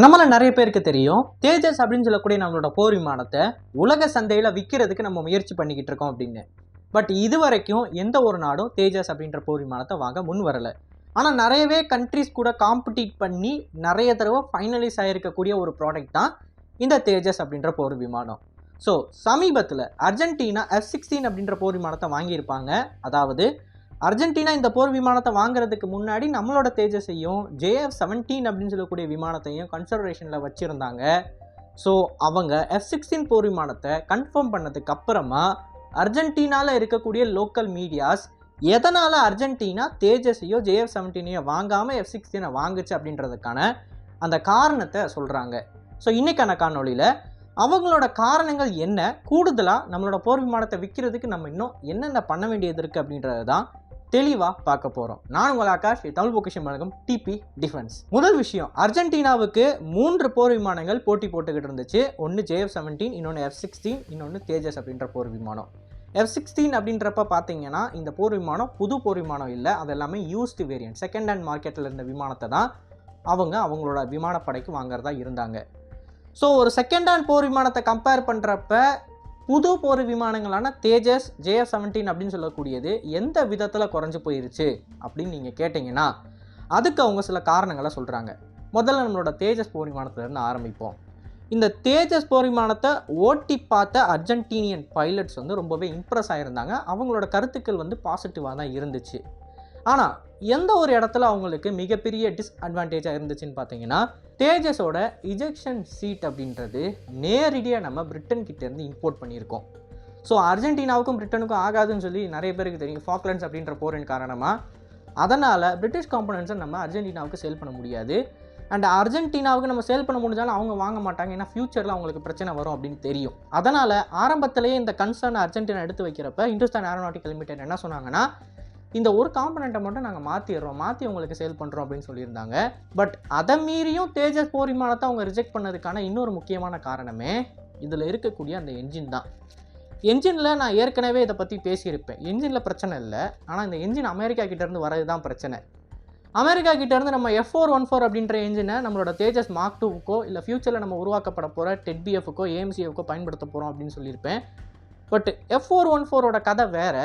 நம்மள நிறைய பேருக்கு தெரியும் தேஜஸ் அப்படின்னு சொல்லக்கூடிய நம்மளோட போர் விமானத்தை உலக சந்தையில விற்கிறதுக்கு நம்ம முயற்சி பண்ணிக்கிட்டு இருக்கோம் அப்படின்னு. பட் இது வரைக்கும் எந்த ஒரு நாடும் தேஜஸ் அப்படின்ற போர் விமானத்தை வாங்க முன் வரல. ஆனால் நிறையவே கண்ட்ரிஸ் கூட காம்படிட் பண்ணி நிறைய தடவை ஃபைனலைஸ் ஆகிருக்கக்கூடிய ஒரு ப்ராடக்ட் தான் இந்த தேஜஸ் அப்படின்ற போர் விமானம். ஸோ சமீபத்தில் அர்ஜென்டினா F-16 அப்படின்ற போர் விமானத்தை வாங்கியிருப்பாங்க. அதாவது அர்ஜென்டினா இந்த போர் விமானத்தை வாங்குறதுக்கு முன்னாடி நம்மளோட தேஜஸையும் JF-17 அப்படின்னு சொல்லக்கூடிய விமானத்தையும் கன்சிடரேஷனில் வச்சுருந்தாங்க. ஸோ அவங்க F-16 போர் விமானத்தை கன்ஃபார்ம் பண்ணதுக்கு அப்புறமா அர்ஜென்டினாவில் இருக்கக்கூடிய லோக்கல் மீடியாஸ் எதனால் அர்ஜென்டினா தேஜஸையோ JF-17ஐயோ வாங்காமல் F-16 வாங்குச்சு அப்படின்றதுக்கான அந்த காரணத்தை சொல்கிறாங்க. ஸோ இன்றைக்கான காணொலியில் அவங்களோட காரணங்கள் என்ன, கூடுதலாக நம்மளோட போர் விமானத்தை விற்கிறதுக்கு நம்ம இன்னும் என்னென்ன பண்ண வேண்டியது இருக்குது அப்படின்றது தான் தெளிவாக பார்க்க போகிறோம். நான் உங்கள் ஆகாஷ், தமிழ் பொக்கிஷம் வழங்கும் TP டிஃபென்ஸ். முதல் விஷயம், அர்ஜென்டினாவுக்கு 3 போர் விமானங்கள் போட்டி போட்டுக்கிட்டு இருந்துச்சு. ஒன்று JF-17, இன்னொன்று F-16, இன்னொன்று தேஜஸ் அப்படின்ற போர் விமானம். F-16 அப்படின்றப்ப பார்த்தீங்கன்னா இந்த போர் விமானம் புது போர் விமானம் இல்லை, அது எல்லாமே யூஸ்டு வேரியன்ட், செகண்ட் ஹேண்ட் மார்க்கெட்டில் இருந்த விமானத்தை தான் அவங்களோட விமானப்படைக்கு வாங்குறதா இருந்தாங்க. ஸோ ஒரு செகண்ட் ஹேண்ட் போர் விமானத்தை கம்பேர் பண்ணுறப்ப புது போர் விமானங்களான தேஜஸ், JF-17 அப்படின்னு சொல்லக்கூடியது எந்த விதத்தில் குறைஞ்சி போயிருச்சு அப்படின்னு நீங்கள் கேட்டிங்கன்னா அதுக்கு அவங்க சில காரணங்களை சொல்கிறாங்க. முதல்ல நம்மளோட தேஜஸ் போர் விமானத்திலேருந்து ஆரம்பிப்போம். இந்த தேஜஸ் போர் விமானத்தை ஓட்டி பார்த்த அர்ஜென்டினியன் பைலட்ஸ் ரொம்பவே இம்ப்ரெஸ் ஆகியிருந்தாங்க. அவங்களோட கருத்துக்கள் பாசிட்டிவாக தான் இருந்துச்சு. ஆனால் எந்த ஒரு இடத்துல அவங்களுக்கு மிகப்பெரிய டிஸ்அட்வான்டேஜாக இருந்துச்சுன்னு பார்த்தீங்கன்னா, தேஜஸோட இஜெக்ஷன் சீட் அப்படின்றது நேரடியாக நம்ம பிரிட்டன் கிட்டேருந்து இம்போர்ட் பண்ணியிருக்கோம். ஸோ அர்ஜென்டினாவுக்கும் பிரிட்டனுக்கும் ஆகாதுன்னு சொல்லி நிறைய பேருக்கு தெரியும், ஃபாக்லண்ட்ஸ் அப்படின்ற போரின் காரணமாக. அதனால் பிரிட்டிஷ் காம்பனன்ட்ஸை நம்ம அர்ஜென்டினாவுக்கு சேல் பண்ண முடியாது. அண்ட் அர்ஜென்டினாவுக்கு நம்ம சேல் பண்ண முடிஞ்சாலும் அவங்க வாங்க மாட்டாங்க, ஏன்னா ஃப்யூச்சரில் அவங்களுக்கு பிரச்சனை வரும் அப்படின்னு தெரியும். அதனால் ஆரம்பத்திலேயே இந்த கன்சர்ன் அர்ஜென்டினா எடுத்து வைக்கிறப்ப இந்துஸ்தான் ஏரோநாட்டிக்கல் லிமிடெட் என்ன சொன்னாங்கன்னா, இந்த ஒரு காம்பனண்ட்டை மட்டும் நாங்கள் மாற்றி உங்களுக்கு சேல் பண்ணுறோம் அப்படின்னு சொல்லியிருந்தாங்க. பட் அதை மீறியும் தேஜஸ் போர் விமானத்தை அவங்க ரிஜெக்ட் பண்ணதுக்கான இன்னொரு முக்கியமான காரணமே இதில் இருக்கக்கூடிய அந்த என்ஜின் தான். என்ஜினில் நான் ஏற்கனவே இதை பற்றி பேசியிருப்பேன். என்ஜினில் பிரச்சனை இல்லை, ஆனால் இந்த என்ஜின் அமெரிக்கா கிட்டேருந்து வரது தான் பிரச்சனை. அமெரிக்கா கிட்டேருந்து நம்ம F414 அப்படின்ற என்ஜினை நம்மளோட தேஜஸ் Mark 2க்கோ இல்லை ஃப்யூச்சரில் நம்ம உருவாக்கப்பட போகிற TEDBFக்கோ AMCFக்கோ பயன்படுத்த போகிறோம் அப்படின்னு சொல்லியிருப்பேன். பட் F414ஓட கதை வேறு,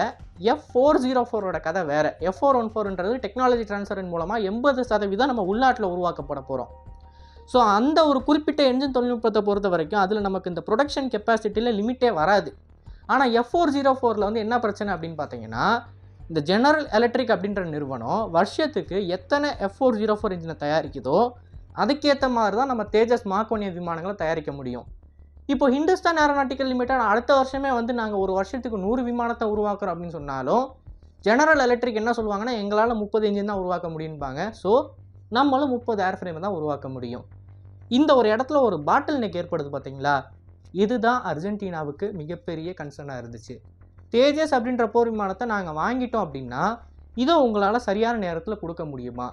F404ஓட கதை வேறு. F414ன்றது டெக்னாலஜி ட்ரான்ஸ்ஃபரின் மூலமாக 80% நம்ம உள்நாட்டில் உருவாக்கப்பட போகிறோம். ஸோ அந்த ஒரு குறிப்பிட்ட என்ஜின் தொழில்நுட்பத்தை பொறுத்த வரைக்கும் அதில் நமக்கு இந்த ப்ரொடக்ஷன் கெப்பாசிட்டியில் லிமிட்டே வராது. ஆனால் F404 என்ன பிரச்சனை அப்படின்னு பார்த்தீங்கன்னா, இந்த ஜெனரல் எலக்ட்ரிக் அப்படின்ற நிறுவனம் வருஷத்துக்கு எத்தனை F404 இன்ஜினை தயாரிக்குதோ அதுக்கேற்ற மாதிரி தான் நம்ம தேஜஸ் Mark 1 விமானங்களை தயாரிக்க முடியும். இப்போ ஹிந்துஸ்தான் ஏரோநாட்டிக்கல் லிமிடெட் அடுத்த வருஷமே நாங்கள் ஒரு வருஷத்துக்கு 100 விமானத்தை உருவாக்குறோம் அப்படின்னு சொன்னாலும் ஜெனரல் எலக்ட்ரிக் என்ன சொல்லுவாங்கன்னா, எங்களால் 30 இன்ஜின் தான் உருவாக்க முடியும்பாங்க. ஸோ நம்மளும் 30 ஏர்ஃப்ரேமை தான் உருவாக்க முடியும். இந்த ஒரு இடத்துல ஒரு பாட்டில் நெக் ஏற்படுது பார்த்தீங்களா, இதுதான் அர்ஜென்டினாவுக்கு மிகப்பெரிய கன்சர்னாக இருந்துச்சு. தேஜஸ் அப்படின்ற போர் விமானத்தை நாங்கள் வாங்கிட்டோம் அப்படின்னா இதை உங்களால் சரியான நேரத்தில் கொடுக்க முடியுமா?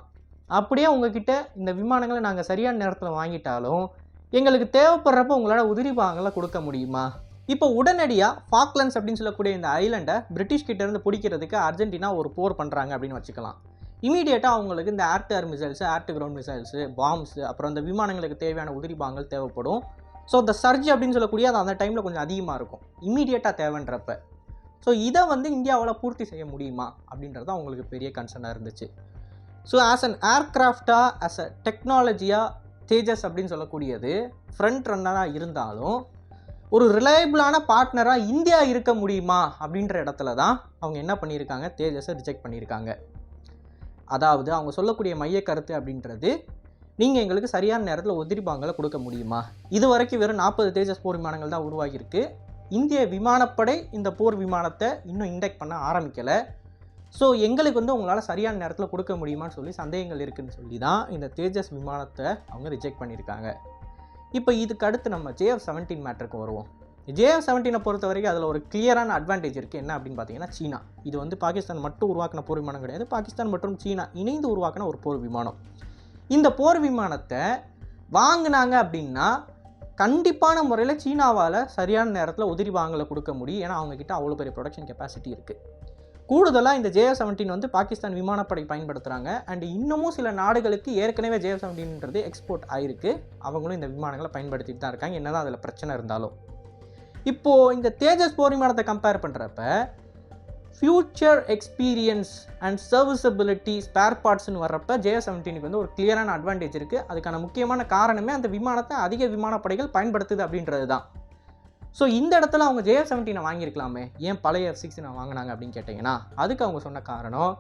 அப்படியே உங்ககிட்ட இந்த விமானங்களை நாங்கள் சரியான நேரத்தில் வாங்கிட்டாலும் எங்களுக்கு தேவைப்படுறப்ப உங்களால் உதிரி பாகங்களை கொடுக்க முடியுமா? இப்போ உடனடியாக ஃபாக்லண்ட்ஸ் அப்படின்னு சொல்லக்கூடிய இந்த ஐலண்டை பிரிட்டிஷ் கிட்டேருந்து பிடிக்கிறதுக்கு அர்ஜென்டினா ஒரு போர் பண்ணுறாங்க அப்படின்னு வச்சுக்கலாம். இமீடியட்டாக அவங்களுக்கு இந்த ஏர் to air missiles, air to ground missiles, balms, அப்புறம் இந்த விமானங்களுக்கு தேவையான உதிரி பாகங்கள் தேவைப்படும். ஸோ இந்த சர்ஜ் அப்படின்னு சொல்லக்கூடிய அது அந்த டைமில் கொஞ்சம் அதிகமாக இருக்கும் இமீடியட்டாக தேவைன்றப்ப. ஸோ இதை இந்தியாவால் பூர்த்தி செய்ய முடியுமா அப்படின்றது அவங்களுக்கு பெரிய கன்சர்னாக இருந்துச்சு. ஸோ ஆஸ் அன் ஏர்க்ராஃப்டாக, ஆஸ் அ டெக்னாலஜியாக தேஜஸ் அப்படின்னு சொல்லக்கூடியது ஃப்ரண்ட் ரன்னராக இருந்தாலும் ஒரு ரிலையபிளான பார்ட்னராக இந்தியா இருக்க முடியுமா அப்படின்ற இடத்துல தான் அவங்க என்ன பண்ணியிருக்காங்க, தேஜஸை ரிஜெக்ட் பண்ணியிருக்காங்க. அதாவது அவங்க சொல்லக்கூடிய மைய கருத்து அப்படின்றது, நீங்கள் எங்களுக்கு சரியான நேரத்தில் உதிரி பாகங்களை கொடுக்க முடியுமா? இது வரைக்கும் வெறும் 40 தேஜஸ் போர் விமானங்கள் தான் உருவாகியிருக்கு. இந்திய விமானப்படை இந்த போர் விமானத்தை இன்னும் இண்டெக்ட் பண்ண ஆரம்பிக்கலை. ஸோ எங்களுக்கு உங்களால் சரியான நேரத்தில் கொடுக்க முடியுமான்னு சொல்லி சந்தேகங்கள் இருக்குதுன்னு சொல்லி தான் இந்த தேஜஸ் விமானத்தை அவங்க ரிஜெக்ட் பண்ணியிருக்காங்க. இப்போ இதுக்கு அடுத்து நம்ம JF-17 மேட்டருக்கு வருவோம். JF-17 பொறுத்த வரைக்கும் அதில் ஒரு கிளியரான அட்வான்டேஜ் இருக்குது. என்ன அப்படின்னு பார்த்தீங்கன்னா, சீனா. இது பாகிஸ்தான் மட்டும் உருவாக்கின போர் விமானம் கிடையாது, பாகிஸ்தான் மற்றும் சீனா இணைந்து உருவாக்கின ஒரு போர் விமானம். இந்த போர் விமானத்தை வாங்கினாங்க அப்படின்னா கண்டிப்பான முறையில் சீனாவால் சரியான நேரத்தில் உதிரி பாகங்களை கொடுக்க முடியும். ஏன்னா அவங்கக்கிட்ட அவ்வளோ பெரிய ப்ரொடக்ஷன் கெப்பாசிட்டி இருக்குது. கூடுதலாக இந்த JF-17 வந்து பாகிஸ்தான் விமானப்படை பயன்படுத்துகிறாங்க. அண்ட் இன்னமும் சில நாடுகளுக்கு ஏற்கனவே JF-17ன்றது எக்ஸ்போர்ட் ஆகிருக்கு. அவங்களும் இந்த விமானங்களை பயன்படுத்திட்டு தான் இருக்காங்க, என்ன தான் அதில் பிரச்சனை இருந்தாலும். இப்போது இந்த தேஜஸ் போர் விமானத்தை கம்பேர் பண்ணுறப்ப future experience and serviceability spare பார்ட்ஸ்னு வர்றப்ப JF-17க்கு வந்து ஒரு கிளியரான அட்வான்டேஜ் இருக்குது. அதுக்கான முக்கியமான காரணமே அந்த விமானத்தை அதிக விமானப்படைகள் பயன்படுத்துது அப்படின்றது தான். ஸோ இந்த இடத்துல அவங்க JF-17 வாங்கியிருக்கலாமே, ஏன் பழைய F-16 வாங்கினாங்க அப்படின்னு கேட்டிங்கன்னா, அதுக்கு அவங்க சொன்ன காரணம்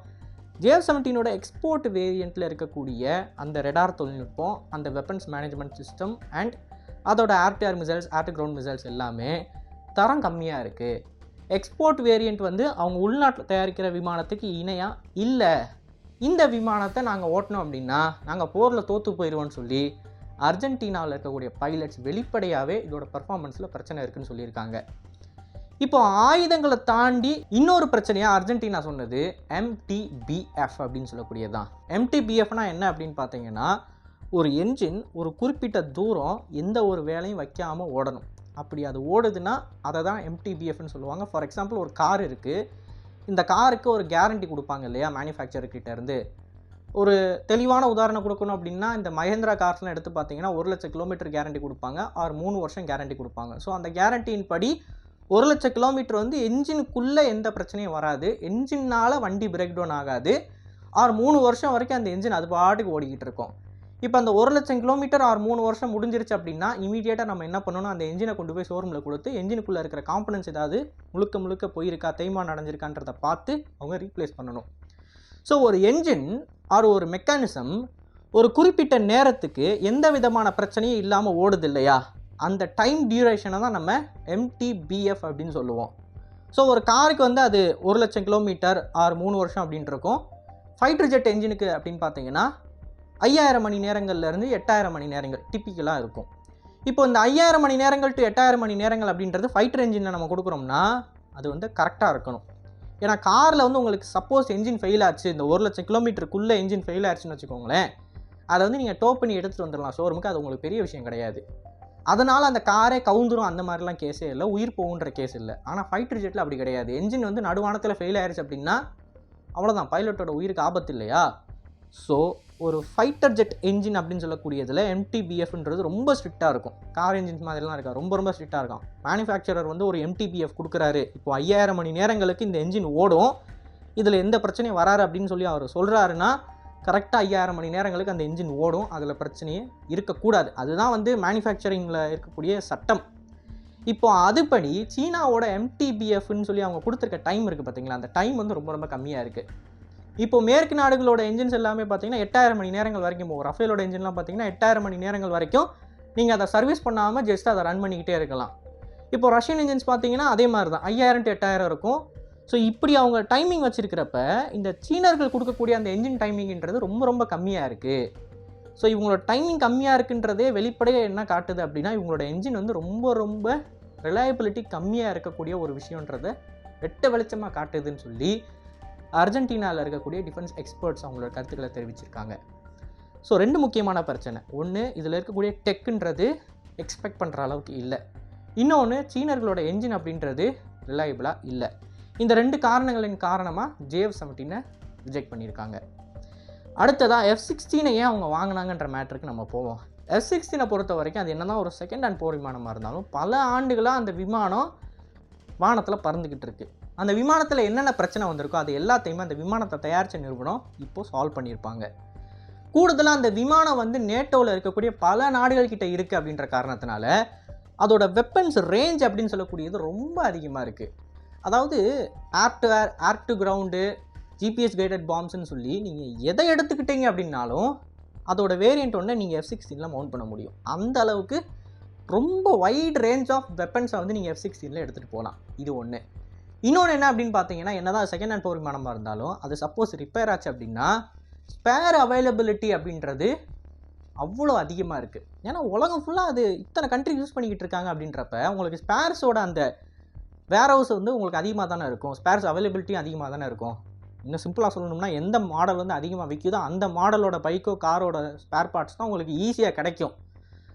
JF-17ஓட எக்ஸ்போர்ட் வேரியண்ட்டில் இருக்கக்கூடிய அந்த ரெடார் தொழில்நுட்பம், அந்த வெப்பன்ஸ் மேனேஜ்மெண்ட் சிஸ்டம் அண்ட் அதோட ஏர் to air missiles, air to ground missiles எல்லாமே தரம் கம்மியாக இருக்குது. எக்ஸ்போர்ட் வேரியண்ட் வந்து அவங்க உள்நாட்டில் தயாரிக்கிற விமானத்துக்கு இணையாக இல்லை. இந்த விமானத்தை நாங்கள் ஓட்டினோம் அப்படின்னா நாங்கள் போரில் தோற்று போயிடுவோன்னு சொல்லி அர்ஜென்டினாவில் இருக்கக்கூடிய பைலட்ஸ் வெளிப்படையாகவே இதோட பர்ஃபார்மன்ஸில் பிரச்சனை இருக்குன்னு சொல்லியிருக்காங்க. இப்போ ஆயுதங்களை தாண்டி இன்னொரு பிரச்சனையாக அர்ஜென்டினா சொன்னது MTBF அப்படின்னு சொல்லக்கூடியதான். MTBFனா என்ன அப்படின்னு பார்த்தீங்கன்னா, ஒரு என்ஜின் ஒரு குறிப்பிட்ட தூரம் எந்த ஒரு வேலையும் வைக்காமல் ஓடணும். அப்படி அது ஓடுதுன்னா அதை தான் MTBFன்னு சொல்லுவாங்க. ஃபார் எக்ஸாம்பிள், ஒரு கார் இருக்குது, இந்த காருக்கு ஒரு கேரண்டி கொடுப்பாங்க இல்லையா மேனுஃபேக்சர்கிட்ட இருந்து. ஒரு தெளிவான உதாரணம் கொடுக்கணும் அப்படின்னா, இந்த மஹேந்திரா கார்ஸ்லாம் எடுத்து பார்த்தீங்கன்னா 1,00,000 கிலோமீட்டர் கேரண்டி கொடுப்பாங்க, ஆர் 3 வருஷம் கேரண்டி கொடுப்பாங்க. ஸோ அந்த கேரண்டியின் படி 1,00,000 கிலோமீட்டர் வந்து என்ஜினுக்குள்ளே எந்த பிரச்சனையும் வராது, என்ஜினால் வண்டி பிரேக் டவுன் ஆகாது, ஆர் 3 வருஷம் வரைக்கும் அந்த என்ஜின் அது பாட்டுக்கு ஓடிக்கிட்டு இருக்கும். இப்போ அந்த 1,00,000 கிலோமீட்டர் ஆர் 3 வருஷம் முடிஞ்சிருச்சு அப்படின்னா இமீடியட்டாக நம்ம என்ன பண்ணணும், அந்த என்ஜினை கொண்டு போய் ஷோரூமில் கொடுத்து என்ஜினுக்குள்ளே இருக்கிற காம்பனன்ட்ஸ் ஏதாவது முழுக்க போயிருக்கா, தேய்மானம் அடைஞ்சிருக்கான்றதை பார்த்து அவங்க ரீப்ளேஸ் பண்ணணும். ஸோ ஒரு என்ஜின் ஆர் ஒரு மெக்கானிசம் ஒரு குறிப்பிட்ட நேரத்துக்கு எந்த விதமான பிரச்சனையும் இல்லாமல் ஓடுது இல்லையா, அந்த டைம் டியூரேஷனை தான் நம்ம MTBF அப்படின்னு சொல்லுவோம். ஸோ ஒரு காருக்கு வந்து அது 1,00,000 கிலோமீட்டர் ஆர் 3 வருஷம் அப்படின்ட்டு இருக்கும். ஃபைட்டர் ஜெட் என்ஜினுக்கு அப்படின்னு பார்த்தீங்கன்னா 5,000 மணி நேரங்கள்லேருந்து 8,000 மணி நேரங்கள் டிப்பிக்கலாக இருக்கும். இப்போ இந்த 5,000 மணி நேரங்கள் டு 8,000 மணி நேரங்கள் அப்படின்றது ஃபைட்டர் என்ஜினை நம்ம கொடுக்குறோம்னா அது வந்து கரெக்டாக இருக்கணும். ஏன்னா காரில் வந்து உங்களுக்கு சப்போஸ் என்ஜின் ஃபெயில் ஆச்சு, இந்த 1,00,000 கிலோமீட்டருக்குள்ளே என்ஜின் ஃபெயில் ஆச்சுன்னு வச்சுக்கோங்களேன், அதை வந்து நீங்கள் டோ பண்ணி எடுத்துகிட்டு வந்துடலாம் ஷோரூமுக்கு, அது உங்களுக்கு பெரிய விஷயம் கிடையாது. அதனால் அந்த காரே கவுந்துரும், அந்த மாதிரிலாம் கேஸே இல்லை, உயிர் போகுன்ற கேஸ் இல்லை. ஆனால் ஃபைட்டர் ஜெட்டில் அப்படி கிடையாது. என்ஜின் வந்து நடுவானத்தில் ஃபெயில் ஆயிடுச்சு அப்படின்னா அவ்வளோதான், பைலட்டோட உயிருக்கு ஆபத்து இல்லையா. ஸோ ஒரு ஃபைட்டர் ஜெட் என்ஜின் அப்படின்னு சொல்லக்கூடியதில் MTBFன்றது ரொம்ப ஸ்ட்ரிக்டாக இருக்கும். கார் என்ஜின்ஸ் மாதிரிலாம் இருக்கா, ரொம்ப ஸ்ட்ரிக்டாக இருக்கும். மேனுஃபேக்சரர் வந்து ஒரு MTBF கொடுக்குறாரு, இப்போ 5,000 மணி நேரங்களுக்கு இந்த என்ஜின் ஓடும், இதில் எந்த பிரச்சனையும் வராரு அப்படின்னு சொல்லி அவர் சொல்கிறாருன்னா கரெக்டாக 5,000 மணி நேரங்களுக்கு அந்த என்ஜின் ஓடும், அதில் பிரச்சனையே இருக்கக்கூடாது. அதுதான் வந்து மேனுஃபேக்சரிங்கில் இருக்கக்கூடிய சட்டம். இப்போ அதுபடி சீனாவோட MTBFன்னு சொல்லி அவங்க கொடுத்துருக்க டைம் இருக்குது பார்த்தீங்களா, அந்த டைம் வந்து ரொம்ப கம்மியாக இருக்குது. இப்போ மேற்கு நாடுகளோட என்ஜின்ஸ் எல்லாமே பார்த்தீங்கன்னா 8,000 மணி நேரங்கள் வரைக்கும் போகும். ரஃபேலோட என்ஜின்லாம் பார்த்தீங்கன்னா 8,000 மணி நேரங்கள் வரைக்கும் நீங்கள் அதை சர்வீஸ் பண்ணாமல் ஜஸ்ட் அதை ரன் பண்ணிக்கிட்டே இருக்கலாம். இப்போ ரஷ்யன் என்ஜின்ஸ் பார்த்தீங்கன்னா அதே மாதிரி தான் 5,000 to 8,000 இருக்கும். ஸோ இப்படி அவங்க டைமிங் வச்சுருக்கிறப்ப இந்த சீனர்கள் கொடுக்கக்கூடிய அந்த என்ஜின் டைமிங்ன்றது ரொம்ப கம்மியாக இருக்குது. ஸோ இவங்களோட டைமிங் கம்மியாக இருக்குன்றதே வெளிப்படையாக என்ன காட்டுது அப்படின்னா, இவங்களோட என்ஜின் வந்து ரொம்ப ரிலையபிலிட்டி கம்மியாக இருக்கக்கூடிய ஒரு விஷயன்றதை வெட்ட வெளிச்சமாக காட்டுதுன்னு சொல்லி அர்ஜென்டினாவில் இருக்கக்கூடிய டிஃபென்ஸ் எக்ஸ்பர்ட்ஸ் அவங்களோட கருத்துக்களை தெரிவிச்சிருக்காங்க. ஸோ 2 முக்கியமான பிரச்சனை. ஒன்று, இதில் இருக்கக்கூடிய டெக்குன்றது எக்ஸ்பெக்ட் பண்ணுற அளவுக்கு இல்லை. இன்னொன்று, சீனர்களோட என்ஜின் அப்படின்றது ரிலையபிளாக இல்லை. இந்த 2 காரணங்களின் காரணமாக JF-17 ரிஜெக்ட் பண்ணியிருக்காங்க. அடுத்ததாக F-16 ஏன் அவங்க வாங்கினாங்கன்ற மேட்டருக்கு நம்ம போவோம். F-16 பொறுத்த வரைக்கும் அது என்ன தான் ஒரு செகண்ட் ஹேண்ட் போர் விமானமாக இருந்தாலும் பல ஆண்டுகளாக அந்த விமானம் வானத்தில் பறந்துக்கிட்டு இருக்குது. அந்த விமானத்தில் என்னென்ன பிரச்சனை வந்திருக்கோ அது எல்லாத்தையுமே அந்த விமானத்தை தயாரித்த நிறுவனம் இப்போது சால்வ் பண்ணியிருப்பாங்க. கூடுதலாக அந்த விமானம் வந்து நேட்டோவில் இருக்கக்கூடிய பல நாடுகள்கிட்ட இருக்குது அப்படின்ற காரணத்தினால அதோட வெப்பன்ஸ் ரேஞ்ச் அப்படின்னு சொல்லக்கூடியது ரொம்ப அதிகமாக இருக்குது. அதாவது air to air, air to ground, GPS guided பாம்ஸ்ன்னு சொல்லி நீங்கள் எதை எடுத்துக்கிட்டீங்க அப்படின்னாலும் அதோட வேரியண்ட் ஒன்று நீங்கள் F-16 மவுண்ட் பண்ண முடியும். அந்த அளவுக்கு ரொம்ப வைட் ரேஞ்ச் ஆஃப் வெப்பன்ஸை வந்து நீங்கள் F-16 எடுத்துகிட்டு போகலாம். இது ஒன்று. இன்னொன்று என்ன அப்படின்னு பார்த்தீங்கன்னா, என்னதான் செகண்ட் ஹேண்ட் போர் விமானமாக இருந்தாலும் அது சப்போஸ் ரிப்பேர் ஆச்சு அப்படின்னா ஸ்பேர் அவைலபிலிட்டி அப்படின்றது அவ்வளோ அதிகமாக இருக்குது. ஏன்னா உலகம் ஃபுல்லாக அது இத்தனை கண்ட்ரி யூஸ் பண்ணிக்கிட்டு இருக்காங்க அப்படின்றப்ப உங்களுக்கு ஸ்பேர்ஸோட அந்த வேர் ஹவுஸ் வந்து உங்களுக்கு அதிகமாக தானே இருக்கும், ஸ்பேர்ஸ் அவைலபிலிட்டியும் அதிகமாக தானே இருக்கும். இன்னும் சிம்பிளாக சொல்லணும்னா, எந்த மாடல் வந்து அதிகமாக விற்குதோ அந்த மாடலோட பைக்கோ காரோட ஸ்பேர் பார்ட்ஸ் தான் உங்களுக்கு ஈஸியாக கிடைக்கும்.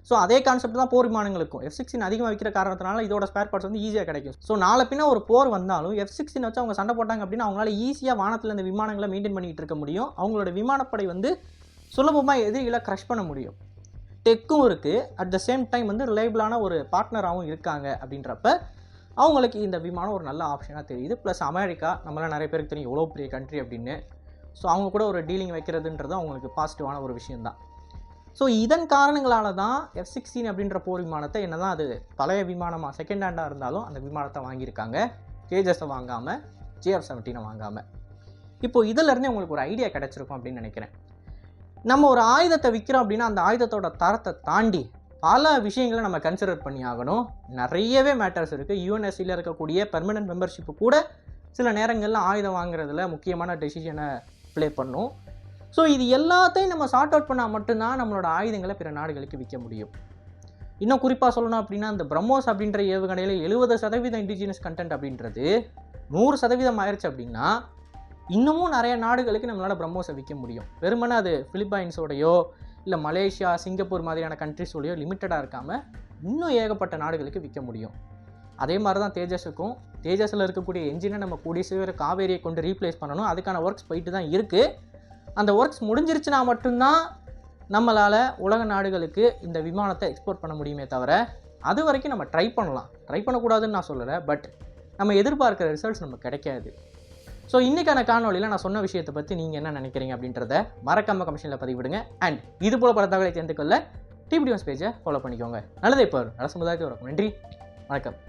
ஸோ அதே கான்செப்ட் தான் போர் விமானங்களுக்கும். F-16 அதிகமாக விற்கிற காரணத்தினால இதோட ஸ்பேர் பார்ட்ஸ் வந்து ஈஸியாக கிடைக்கும். ஸோ நாளை பின்ன ஒரு போர் வந்தாலும் F-16 வச்சு அவங்க சண்டை போட்டாங்க அப்படின்னா அவங்களால ஈஸியாக வானத்தில் இந்த விமானங்களை மெயின்டைன் பண்ணிகிட்டு இருக்க முடியும். அவங்களோட விமானப்படை வந்து சுலபமாக எதிரிகளை க்ரஷ் பண்ண முடியும். டெக்கும் இருக்குது, அட் த சேம் டைம் வந்து ரிலையபிளான ஒரு பார்ட்னராகவும் இருக்காங்க. அப்படின்றப்ப அவங்களுக்கு இந்த விமானம் ஒரு நல்ல ஆப்ஷனாக தெரியுது. ப்ளஸ் அமெரிக்கா நம்மளாம் நிறைய பேருக்கு தெரியும் எவ்வளோ பெரிய கண்ட்ரி அப்படின்னு. ஸோ அவங்க கூட ஒரு டீலிங் வைக்கிறதுன்றது அவங்களுக்கு பாசிட்டிவான ஒரு விஷயந்தான். ஸோ இதன் காரணங்களால தான் F-16 அப்படின்ற போர் விமானத்தை என்ன தான் அது பழைய விமானமாக செகண்ட் ஹேண்டாக இருந்தாலும் அந்த விமானத்தை வாங்கியிருக்காங்க. தேஜஸை வாங்காமல், JF-17 வாங்காமல். இப்போ இதிலேருந்தே உங்களுக்கு ஒரு ஐடியா கிடச்சிருக்கும் அப்படின்னு நினைக்கிறேன். நம்ம ஒரு ஆயுதத்தை விற்கிறோம் அப்படின்னா அந்த ஆயுதத்தோட தரத்தை தாண்டி பல விஷயங்களை நம்ம கன்சிடர் பண்ணி ஆகணும். நிறையவே மேட்டர்ஸ் இருக்குது. UNSCயில் இருக்கக்கூடிய பெர்மனன்ட் மெம்பர்ஷிப்பு கூட சில நேரங்களில் ஆயுதம் வாங்குறதுல முக்கியமான டெசிஷனை ப்ளே பண்ணும். ஸோ இது எல்லாத்தையும் நம்ம சார்ட் அவுட் பண்ணால் மட்டும்தான் நம்மளோட ஆயுதங்களை பிற நாடுகளுக்கு விற்க முடியும். இன்னும் குறிப்பாக சொல்லணும் அப்படின்னா இந்த பிரம்மோஸ் அப்படின்ற ஏவுகணையில் 70% இண்டிஜினஸ் கண்டென்ட் அப்படின்றது 100% ஆயிடுச்சு அப்படின்னா இன்னமும் நிறைய நாடுகளுக்கு நம்மளால் பிரம்மோஸை விற்க முடியும். வெறுமனே அது பிலிப்பைன்ஸோடையோ இல்லை மலேசியா, சிங்கப்பூர் மாதிரியான கண்ட்ரிஸோடையோ லிமிட்டடாக இருக்காமல் இன்னும் ஏகப்பட்ட நாடுகளுக்கு விற்க முடியும். அதே மாதிரி தான் தேஜஸுக்கும். தேஜஸில் இருக்கக்கூடிய என்ஜினை நம்ம கூடிய சீக்கிரம் காவேரியை கொண்டு ரீப்ளேஸ் பண்ணணும். அதுக்கான ஒர்க்ஸ் போயிட்டு தான் இருக்குது. அந்த ஒர்க்ஸ் முடிஞ்சிருச்சுன்னா மட்டும்தான் நம்மளால் உலக நாடுகளுக்கு இந்த விமானத்தை எக்ஸ்போர்ட் பண்ண முடியுமே தவிர அது வரைக்கும் நம்ம ட்ரை பண்ணலாம். ட்ரை பண்ணக்கூடாதுன்னு நான் சொல்லலை, பட் நம்ம எதிர்பார்க்குற ரிசல்ட்ஸ் நமக்கு கிடைக்காது. ஸோ இன்றைக்கான காணொலியில் நான் சொன்ன விஷயத்தை பற்றி நீங்கள் என்ன நினைக்கிறீங்க அப்படின்றத மறக்காம கமெண்ட்ஸில் பதிவிடுங்க. அண்ட் இது போல பல தகவலை தெரிந்து கொள்ள டிபிடிஎம்ஸ் பேஜை ஃபாலோ பண்ணிக்கோங்க. நல்லதே இப்போ நல்ல சமுதாயத்தை வரும். நன்றி, வணக்கம்.